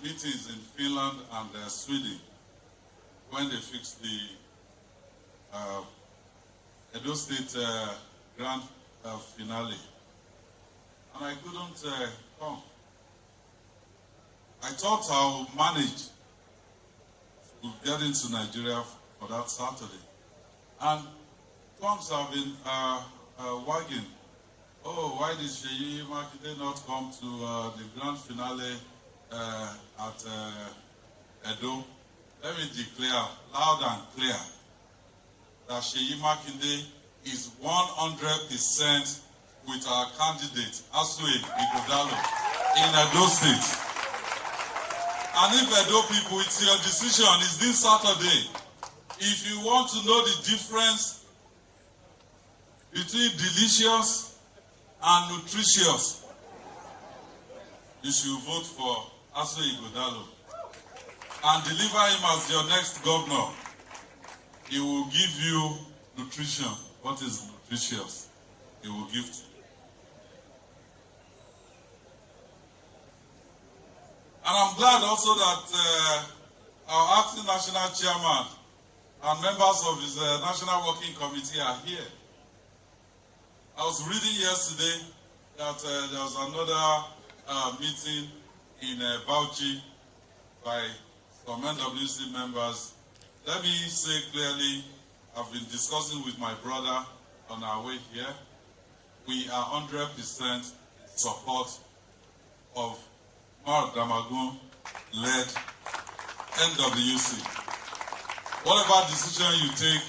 meetings in Finland and Sweden when they fixed the Edo State Grand Finale. And I couldn't come. I thought I would manage to get into Nigeria for that Saturday. And tongues have been wagging. Oh, why did Seyi Makinde not come to the grand finale at Edo? Let me declare loud and clear that Seyi Makinde is 100% with our candidate, Seyi Makinde, in Edo State. And if Edo people, it's your decision, it's this Saturday. If you want to know the difference between delicious and nutritious, you should vote for Seyi Makinde and deliver him as your next governor. He will give you nutrition. What is nutritious? He will give to you. And I'm glad also that our acting national chairman and members of his national working committee are here. I was reading yesterday that there was another meeting in Bauchi by some NWC members. Let me say clearly, I've been discussing with my brother on our way here. We are 100% support of Mark Damagun-led NWC. Whatever decision you take,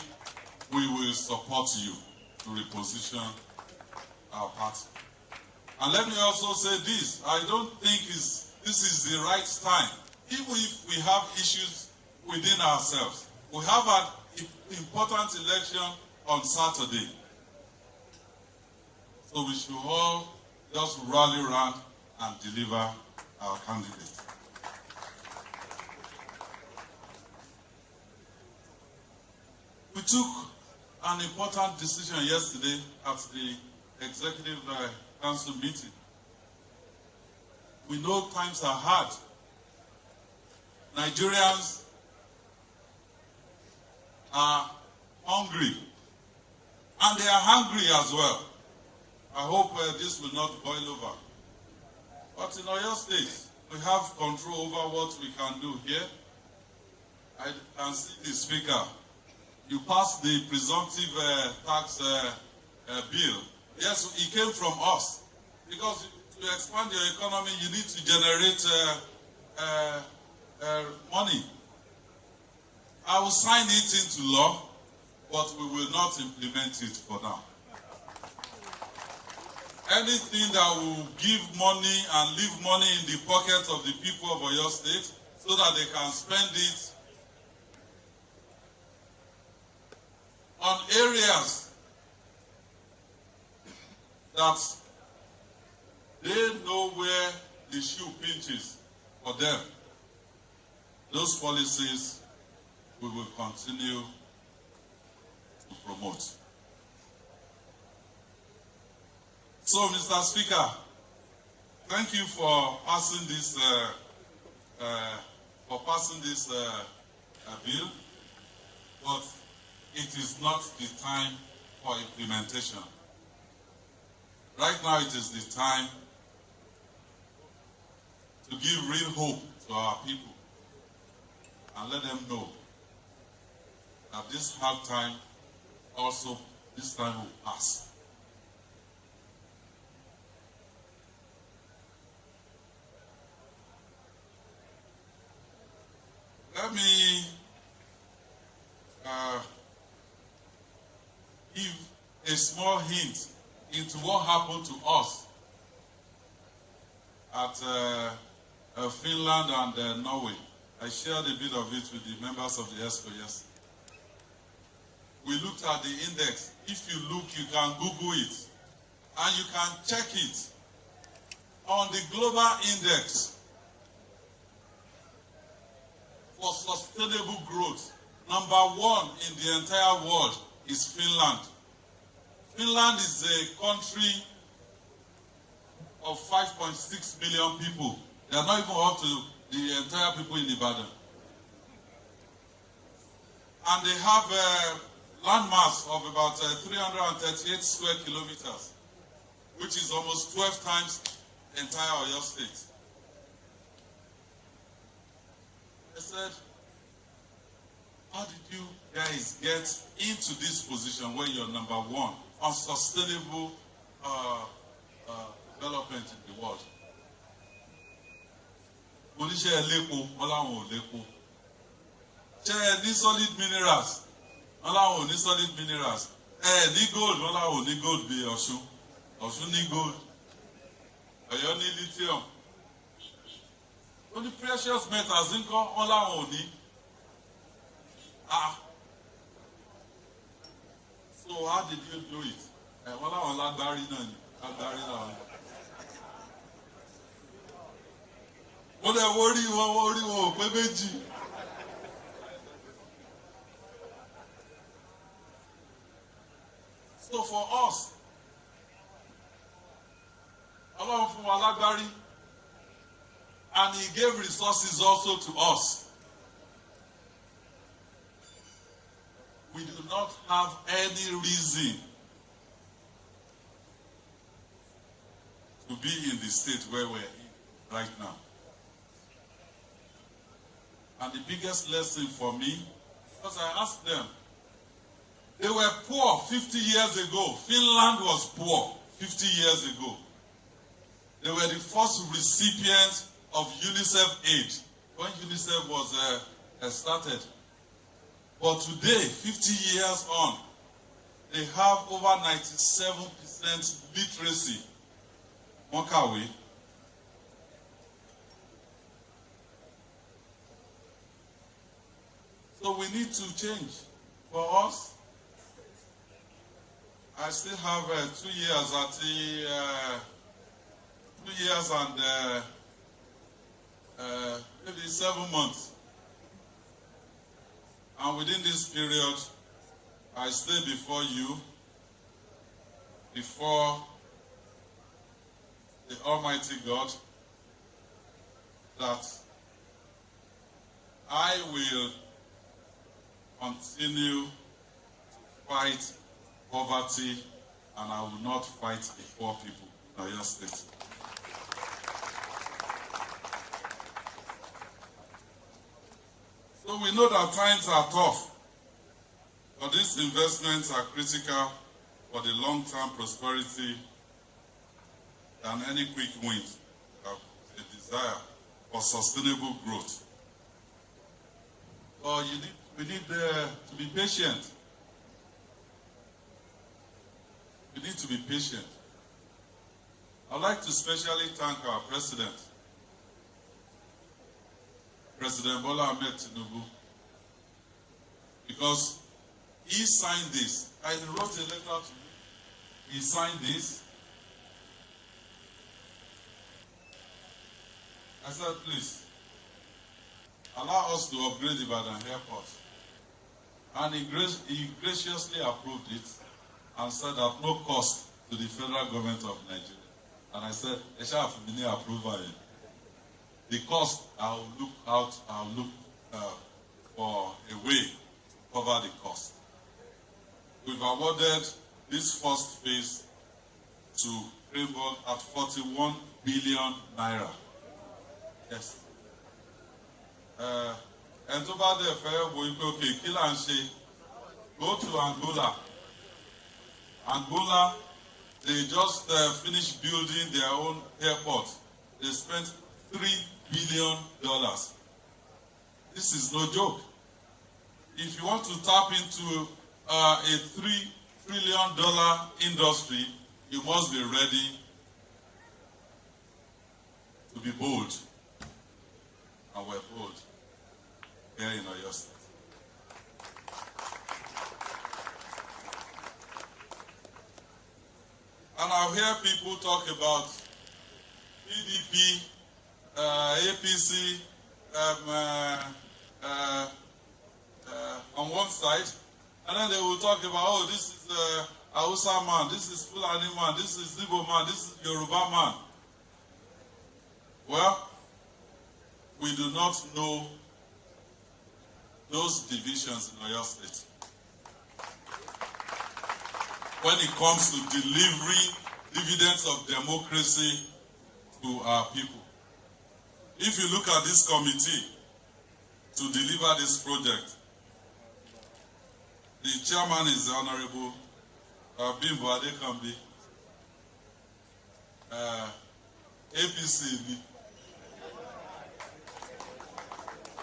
we will support you to reposition our party. And let me also say this, I don't think this is the right time, even if we have issues within ourselves. We have an important election on Saturday. So we should all just rally around and deliver our candidate. We took an important decision yesterday at the Executive Council meeting. We know times are hard. Nigerians are hungry, and they are hungry as well. I hope this will not boil over. But in Oyo State, we have control over what we can do here. I can see the speaker. You passed the presumptive tax bill. Yes, it came from us. Because to expand your economy, you need to generate money. I will sign it into law, but we will not implement it for now. Anything that will give money and leave money in the pockets of the people of Oyo State so that they can spend it on areas that they know where the shoe pinches for them. Those policies we will continue to promote. So, Mr. Speaker, thank you for passing this bill, but it is not the time for implementation. Right now, it is the time to give real hope to our people and let them know that this hard time also, this time will pass. Let me give a small hint into what happened to us at Finland and Norway. I shared a bit of it with the members of the ESCO yesterday. We looked at the index. If you look, you can Google it, and you can check it. On the global index for sustainable growth, #1 in the entire world is Finland. Finland is a country of 5.6 million people. They are not even up to the entire people in Ibadan. And they have a landmass of about 338 square kilometers, which is almost 12 times the entire Oyo State. I said, how did you guys get into this position where you're number one on sustainable development in the world? Oníṣẹ́ ẹlẹ́po, wọ́n láwọn ò lépo. Ṣé ẹ ní solid minerals? Wọ́n láwọn ò ní solid minerals. Ẹ ní gold, wọ́n láwọn ò ní gold bí Ọ̀ṣun. Ọ̀ṣun ní gold. Ọ̀yọ́ ní lithium. Ó ní precious metals ńkọ́, wọ́n láwọn ò ní. So how did you do it? Wọ́n láwọn lágbárí náà ni. Lágbárí náà ni. Wọ́n lè wórí wọn ò pé méjì. So for us, Ọlọ́run fún wa lágbárí, and He gave resources also to us. We do not have any reason to be in the state where we're in right now. And the biggest lesson for me, because I asked them, they were poor 50 years ago. Finland was poor 50 years ago. They were the first recipients of UNICEF aid when UNICEF was started. But today, 50 years on, they have over 97% literacy. Monkawe. So we need to change. For us, I still have 2 years at the 2 years and maybe 7 months. And within this period, I stay before you, before the Almighty God, that I will continue to fight poverty, and I will not fight the poor people in Oyo State. So we know that times are tough, but these investments are critical for the long-term prosperity than any quick win. A desire for sustainable growth. But we need to be patient. We need to be patient. I'd like to specially thank our president, President Bola Ahmed Tinubu, because he signed this. I wrote a letter to him. He signed this. I said, please, allow us to upgrade Ibadan Airport. And he graciously approved it and said at no cost to the federal government of Nigeria. And I said, approval. The cost, I'll look for a way to cover the cost. We've awarded this first phase to Rainbow at 41 billion naira. Yes. And so bad okay, kill and say, go to Angola. Angola, they just finished building their own airport. They spent $3 billion. This is no joke. If you want to tap into a $3 trillion industry, you must be ready to be bold. And we're bold here in Oyo State. And I hear people talk about PDP, APC on one side, and then they will talk about, oh, this is Hausa man, this is Fulani man, this is Igbo man, this is Yoruba man. Well, we do not know those divisions in Oyo State. When it comes to delivering dividends of democracy to our people. If you look at this committee to deliver this project, the chairman is the Honorable Bimbo Adekambi, APC.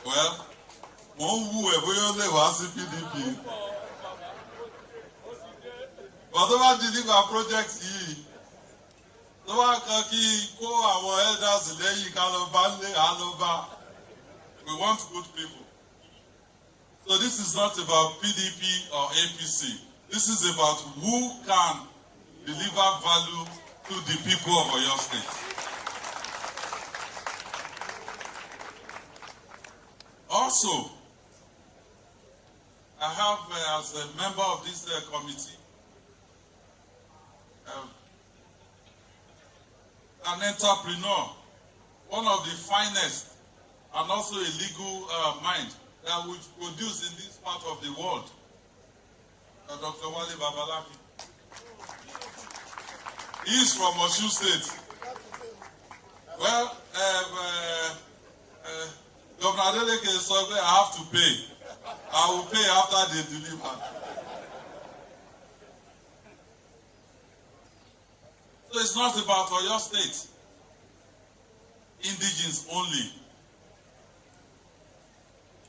Well, PDP. But over deliver projects here. We want good people. So this is not about PDP or APC. This is about who can deliver value to the people of Oyo State. Also, I have, as a member of this committee, an entrepreneur, one of the finest, and also a legal mind that we've produced in this part of the world, Dr. Wale Babalaki. He is from Osun State. Well, Governor Adeleke said, I have to pay. I will pay after they deliver. So it's not about Oyo State, indigenes only.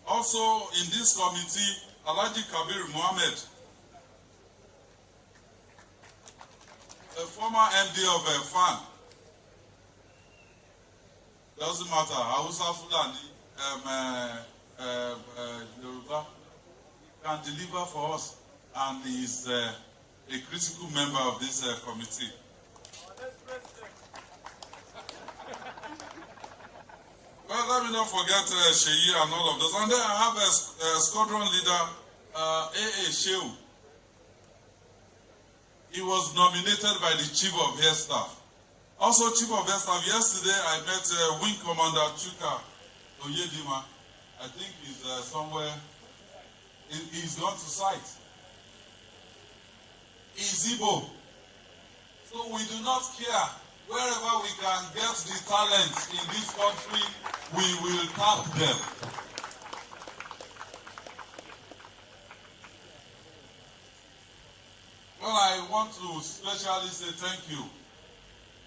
Also in this committee, Alhaji Kabir Mohammed, a former MD of FAN, doesn't matter, Hausa, Fulani, Yoruba, can deliver for us, and he is a critical member of this committee. Well, let me not forget Seyi and all of those. And then I have a squadron leader, A.A. Shehu. He was nominated by the Chief of Air Staff. Also, Chief of Air Staff, yesterday I met Wing Commander Chuka Oyedima. I think he's somewhere. He's gone to site. He's Igbo. So we do not care. Wherever we can get the talents in this country, we will tap them. Well, I want to especially say thank you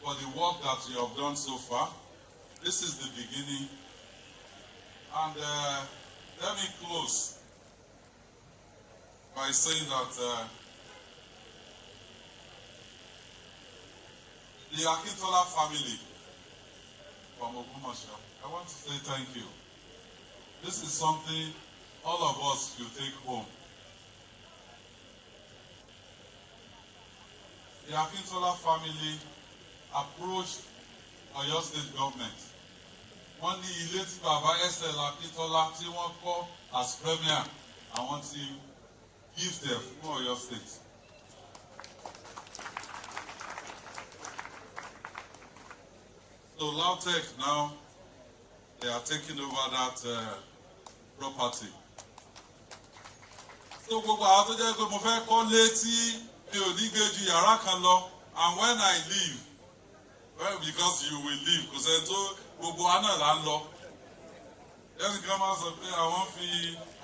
for the work that you have done so far. This is the beginning. And let me close by saying that the Akintola family from Ogumasha, I want to say thank you. This is something all of us should take home. The Akintola family approached Oyo State government. Wọ́n ní ilé tí Bàbá SL Akintola tí wọ́n kọ́ as premier, I want to give them for Oyo State. So Lautech now, they are taking over that property. So gbogbo àwọn tó jẹ́ pé mo fẹ́ kọ́ létí mi ò ní gbé ju yàrá kan lọ, and when I leave, well, because you will leave, kò sẹ́ni tó gbogbo àná là ń lọ. Ẹnì kan máa sọ pé àwọn fi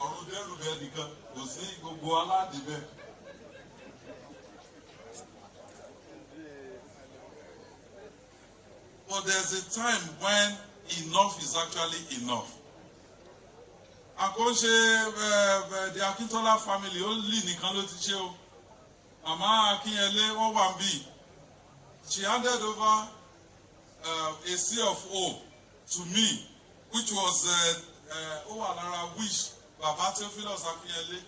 ọ̀run dẹ́rù bẹ́ẹ̀ nìkan, kò sí gbogbo aládìbẹ́. But there's a time when enough is actually enough. Àkọ́ṣe the Akintola family only nìkan ló ti ṣe o. Màmá Akínyẹlé wọ́n wà bí. She handed over a CFO to me, which was Owalara wish Baba Theophilus Akínyẹlé,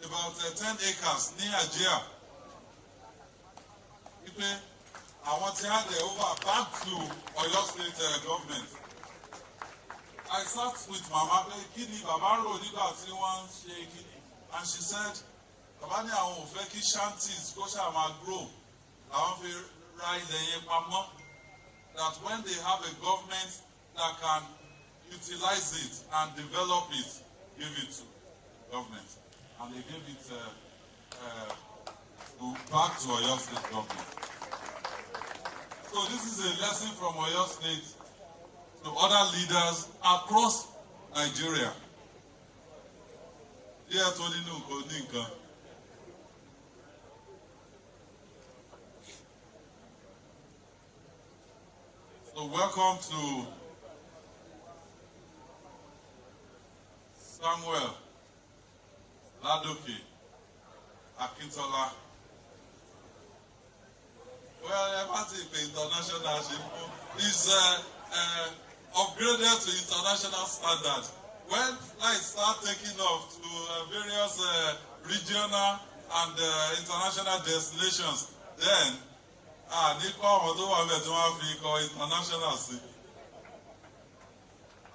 about 10 acres near Ajia. I want to hand over back to Oyo State government. I sat with Mama Kini, Baba Rodiga, and she said, Baba ni àwọn ò fẹ́ kí shanties go máa grow. Àwọn fi ra ilẹ̀ yẹn pamọ́. That when they have a government that can utilize it and develop it, give it to government. And they gave it back to Oyo State government. So this is a lesson from Oyo State to other leaders across Nigeria. So welcome to Samuel Ladoke Akintola. Well, international is upgraded to international standard. When flights start taking off to various regional and international destinations, then international.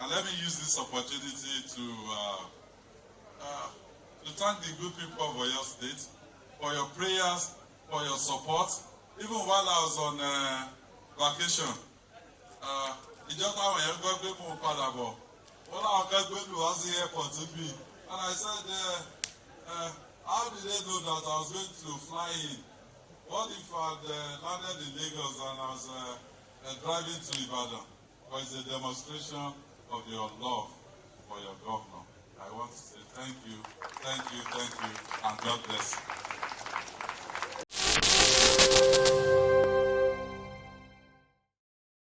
And let me use this opportunity to thank the good people of Oyo State for your prayers, for your support. Even while I was on vacation, and I said, how did they know that I was going to fly in? What if I had landed in Lagos and I was driving to Ibadan? But it's a demonstration of your love for your governor. I want to say thank you, and God bless you.